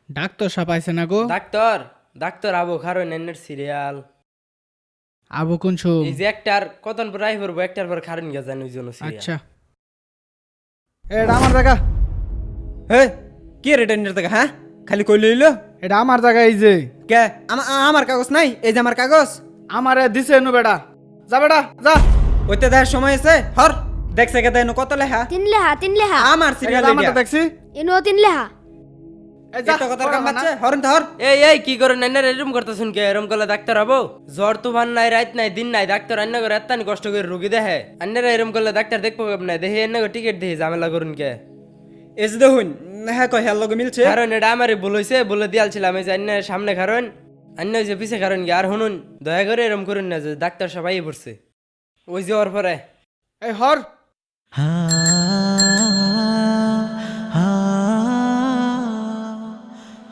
Doctor সাপ আইছে না গো? ডাক্তার ডাক্তার আবু খারো নেনের সিরিয়াল আবু কোন শুম? এই যে একটার কতন পর রাই পড়বো একটার পর খারেন গেছে ওই জন্য সিরিয়াল। আচ্ছা এটা আমার জায়গা। হে কি রে টেন্ডার থেকে হ্যাঁ খালি কই লইলো এটা আমার জায়গা। এই যে কে আমার কাগজ নাই এই যে আমার কাগজ আমারে দিছে নু বেটা। যা বেটা যা। ওইতে দেখার সময় আছে হর দেখছে কে দেন কত লেখা তিন লেহা আমার সিরিয়াল এটা আমারটা দেখছি। ইনো তিন লেহা এই যা একটা কথার কাম পড়া না। আছে হরন ধর এই কি করে নেনের এরম করতেছুন কে এরম করলে ডাক্তার হবো? জ্বর তুফান নাই রাত নাই দিন নাই ডাক্তার অন্য করে এত্তানি কষ্ট করে রুগী দেখে অন্যরা এরম করলে ডাক্তার দেখবো কেমন দেখে অন্য টিকিট দিয়ে ঝামেলা করুন কে? এই যে দেখুন হ্যাঁ কয় হ্যাঁ লগে মিলছে কারণ এটা আমারই ভুল হয়েছে বলে দিয়ালছিলাম এই যে অন্যের সামনে কারণ অন্য যে পিছে কারণ কি আর শুনুন দয়া করে এরম করুন না যে ডাক্তার সবাই পড়ছে ওই যে ওর পরে এই হর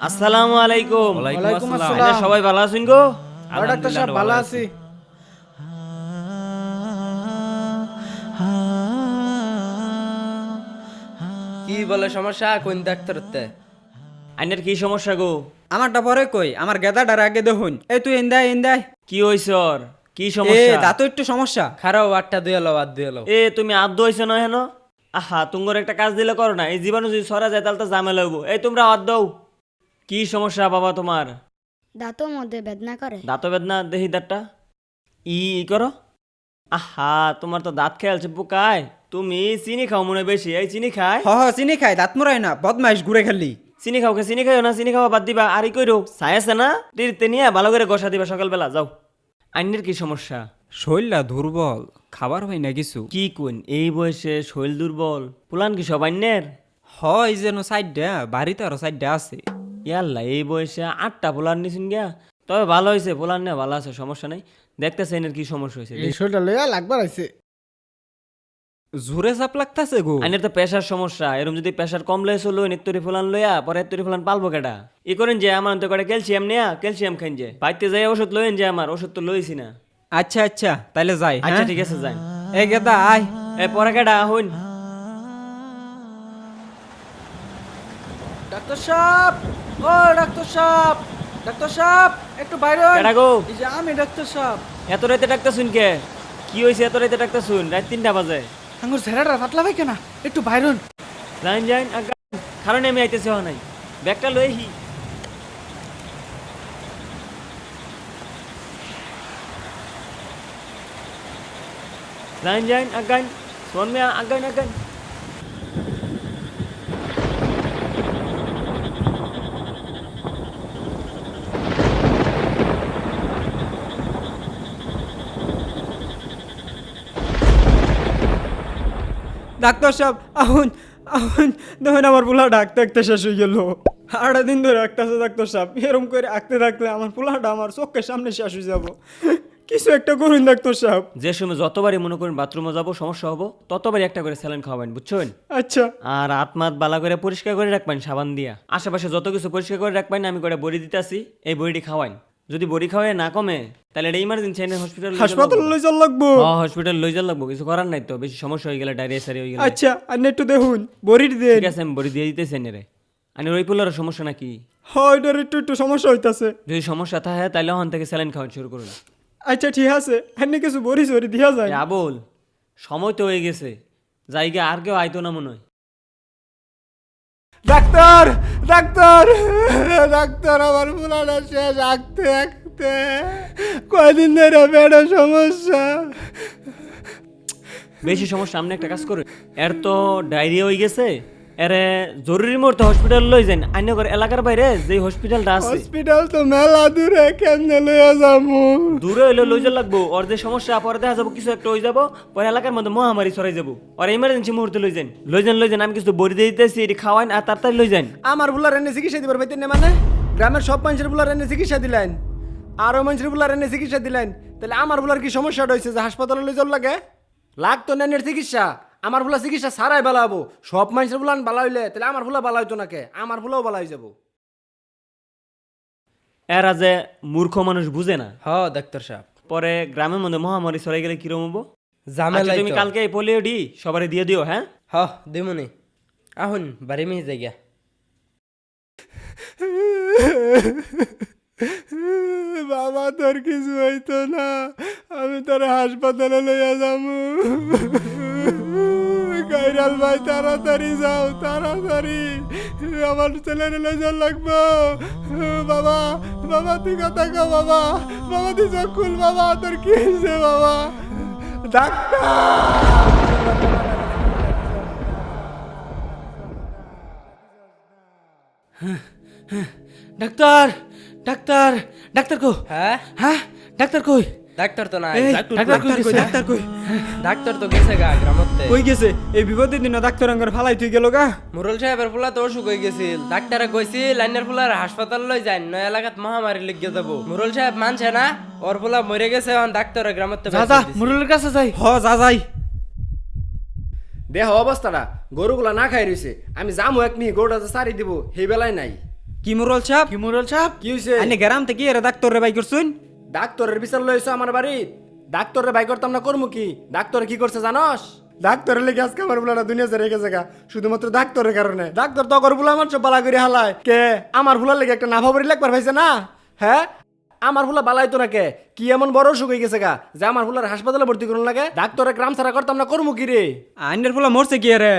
আসসালামু আলাইকুম। ওয়ালাইকুম আচ্ছা, আসসালাম। সবাই ভালো আছেন গো? আর ডাক্তার সাহেব ভালো আছি। কি বলে সমস্যা কোন ডাক্তার হতে? আইনের কি সমস্যা গো? আমারটা পরে কই আমার গেদাটার আগে দেখুন এই তুই এন্দাই কি হইছে ওর? কি এ সমস্যা? দাঁত একটু সমস্যা খারাপ আটটা দুয়ালো বাদ দুয়ালো এ তুমি আদ্য হইছে না হেন? আহা তুঙ্গর একটা কাজ দিলে করো না, এই জীবাণু যদি সরা যায় তাহলে তো ঝামেলা হইব। এই তোমরা হাত দাও। কি সমস্যা বাবা তোমার? দাঁতর মধ্যে বেদনা করে। দাঁত বেদনা দেখি দাঁতটা ই করো। আহা তোমার তো দাঁত খেয়ালছে পোকায়। তুমি চিনি খাও মনে হয় বেশি। এই চিনি খায়? হ চিনি খাই দাঁত মরাই না বদমাইশ ঘুরে খালি চিনি খাও চিনি খাইও না, চিনি খাওয়া বাদ দিবা। আর ই কইরো চাই আছে না তীরতে নিয়ে ভালো করে গসা দিবা সকালবেলা যাও। আইনের কি সমস্যা? শরীরটা দুর্বল খাবার হয় না কিছু কি কোন এই বয়সে শরীর দুর্বল? পুলান কি সব আইনের? হয় যেন সাইডটা বাড়িতে আরো সাইডটা আছে ইয়াল্লা এই বয়সে 8টা পোলার নিছেন গিয়া। তবে ভালো হয়েছে পোলার নিয়ে ভালো আছে, সমস্যা নাই। দেখতেছে এনের কি সমস্যা হয়েছে। এই শরীরটা লইয়া লাগবার আইছে। জোরে চাপ লাগতাছে গো আইনের তো প্রেশার সমস্যা। এরকম যদি প্রেশার কম লয়েছে লই নিত্যরি ফুলান লইয়া পরে এত্তরি ফুলান পালবো কেটা? ই করেন যে আমার তো করে ক্যালসিয়াম নেয়া ক্যালসিয়াম খাইন যে বাইতে যাই ওষুধ লইন যে আমার ওষুধ তো লইছি না। আচ্ছা তাইলে যাই আচ্ছা হ্যাঁ? ঠিক আছে যাই। এই গেদা আয় এ পরে কেটা হইন। ডাক্তার সাহেব, ও ডাক্তার সাহেব, ডাক্তার সাহেব একটু বাইরে হন। কেডা গো? এই যে আমি ডাক্তার সাহেব। এত রাতে ডাক্তার শুন কে? কি হয়েছে এত রাতে ডাক্তার শুন? রাত 3টা বাজে। আঙ্গুর ছেড়াটা পাতলা ভাই কেনা একটু বাইরে হন। যাইন কারণে আমি আইতেছি হওয়া নাই। ব্যাগটা লই হি। যাইন আগাইন শোন মে আগাইন ডাক্তার সাহেব আহুন আহুন দেখুন আমার পোলা ডাকতে ডাকতে শেষ হয়ে গেল 8 দিন ধরে ডাকতেছে ডাক্তার সাহেব এরম করে আঁকতে থাকলে আমার পোলাটা আমার চোখের সামনে শেষ হয়ে যাব কিছু একটা করুন ডাক্তার সাহেব যে সময় যতবারই মনে করেন বাথরুমে যাবো সমস্যা হবো ততবারই একটা করে স্যালাইন খাওয়াবেন বুঝছেন? আচ্ছা আর আত্মাত বালা করে পরিষ্কার করে রাখবেন সাবান দিয়া। আশেপাশে যত কিছু পরিষ্কার করে রাখবেন আমি করে বড়ি দিতেছি, এই বড়িটি খাওয়াইন। যদি বড়ি খাওয়াই না কমে তাহলে এটা ইমার্জেন্সি এনে হাসপাতাল লই যাওয়া লাগবো হসপিটাল লই যাওয়া লাগবো। কিছু করার নাই তো, বেশি সমস্যা হয়ে গেলে ডায়রিয়া সারি হয়ে গেলে। আচ্ছা আর একটু দেখুন বড়ির দেন ঠিক আছে আমি বড়ি দিয়ে দিতেছি এনে রে। আর ওই পোলার সমস্যা নাকি? হয় এটার একটু সমস্যা হইতাছে যদি সমস্যা থাকে তাহলে ওখান থেকে স্যালাইন খাওয়া শুরু করুন। আচ্ছা ঠিক আছে আর কিছু বড়ি সরি দিয়া যায় এ আবুল সময় তো হয়ে গেছে, জায়গা আর কেউ আইতো না মনে হয়। ডাক্তার ডাক্তার ডাক্তার আমার পোলাটা শেষ আঁকতে আঁকতে কয়দিন ধরে বেড়া সমস্যা। বেশি সমস্যা আপনি একটা কাজ করুন, এর তো ডায়রিয়া হয়ে গেছে, এরে জরুরি মুহূর্তে হসপিটাল লই যান। আইন করে এলাকার বাইরে যে হসপিটালটা আছে হসপিটাল তো মেলা দূরে কেমনে লইয়া যাবো? দূরে হইলে লই যা লাগবো। ওর যে সমস্যা পরে দেখা যাবো কিছু একটা হয়ে যাবো, পরে এলাকার মধ্যে মহামারী ছড়াই যাবো। আর ইমার্জেন্সি মুহূর্তে লই যান আমি কিছু বড়ি দিয়ে দিতেছি, এটি খাওয়াইন আর তাড়াতাড়ি লই যান। আমার বুলার এনে চিকিৎসা দিবার পাইতেন না মানে গ্রামের সব মানুষের বুলার এনে চিকিৎসা দিলেন আরো মানুষের বুলার এনে চিকিৎসা দিলেন, তাহলে আমার বুলার কি সমস্যাটা হয়েছে যে হাসপাতালে লই যাওয়ার লাগে? লাগতো নেনের চিকিৎসা, আমার ফুলা চিকিৎসা সারাই বালা হবো। সব মানুষের ফুলান বালা হইলে তাহলে আমার ফুলা বালা হইতো নাকি? আমার ফুলাও বালা হয়ে যাবো। এরা যে মূর্খ মানুষ বুঝে না, হ ডাক্তার সাহেব পরে গ্রামের মধ্যে মহামারী ছড়াই গেলে কিরম হবো? ঝামেলা আচ্ছা, তুমি কালকে এই পোলিও ডি সবারে দিয়ে দিও হ্যাঁ? হ দিমুনি আহুন বাড়ি মেয়ে জায়গা বাবা তোর কিছু হইতো না, আমি তোর হাসপাতালে লইয়া যাবো। কাইরাল ভাই তাড়াতাড়ি যাও, তাড়াতাড়ি, আমার ছেলের লইয়া লাগবো। বাবা, বাবা তুই কথা কও বাবা, বাবা তুই চোখ খুল বাবা, তোর কি হয়েছে বাবা? ডাক্তার ডাক্তার ডাক্তার কো হ্যাঁ হ্যাঁ ডাক্তার কই ডাক্তার তো নাই। ডাক্তার কই গেছে? ডাক্তার কই? ডাক্তার তো গেছে গা গ্রামতে। কই গেছে? এই বিপদের দিন ডাক্তার আঙ্গার ফালাই তুই গেল গা। মুরল সাহেবের ফুলা তো অসুখ হয়ে গেছিল, ডাক্তারে কইছিল লাইনের ফুলার হাসপাতাল লই যান, নয় এলাকাত মহামারী লেগে যাবো। মুরল সাহেব মানছে না, ওর ফুলা মরে গেছে, এখন ডাক্তার গ্রামতে দাদা মুরলের কাছে যাই হ যা যাই। দেহ অবস্থাটা, গরুগুলা না খাই রইছে, আমি যামু এক মি গরুটা যে সারি দিব সেই বেলায় নাই। কি মুরল সাহেব? কি মুরল সাহেব কি হয়েছে? আইনে গ্রাম থেকে এরা ডাক্তার রে বাই করছুন? ডাক্তারের বিচার লইছো আমার বাড়ি, ডাক্তারের বাই করতাম না করমু কি? ডাক্তারে কি করছে জানস? ডাক্তারের লেগে আজকে আমার বুলাটা দুনিয়া ছেড়ে গেছে গা, শুধুমাত্র ডাক্তারের কারণে। ডাক্তার তো বুলা আমার সব বালা করে হালায় কে? আমার বুলার লেগে একটা নাভাবরি লেখবার পাইছে না? হ্যাঁ, আমার ফুলা বালাই তো না কে? কি এমন বড় অসুখ হয়ে গেছে গা যে আমার ফুলার হাসপাতালে ভর্তি করুন লাগে? ডাক্তারের গ্রাম ছাড়া করতাম না করমু কি রে? আইনের ফুলা মরছে কি রে?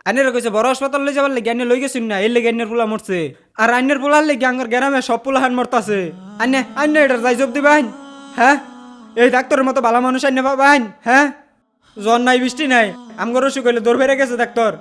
আইনের কইছে বড় হাসপাতাল লই যাবার লাগি আইনে লই গেছুন না, এই লেগে আইনের ফুলা মরছে। আর আইনের ফুলার লেগে আঙ্গার গ্রামে সব ফুলা হান মরতাছে। আইনে আইনে এটা যাই জব দিবাইন? হ্যাঁ, এই ডাক্তারের মতো ভালো মানুষ আইনে পাবাইন? হ্যাঁ, জ্বর নাই বৃষ্টি নাই, আমগর অসুখ হইলে দৌড় বেড়ে গেছে ডাক্তার।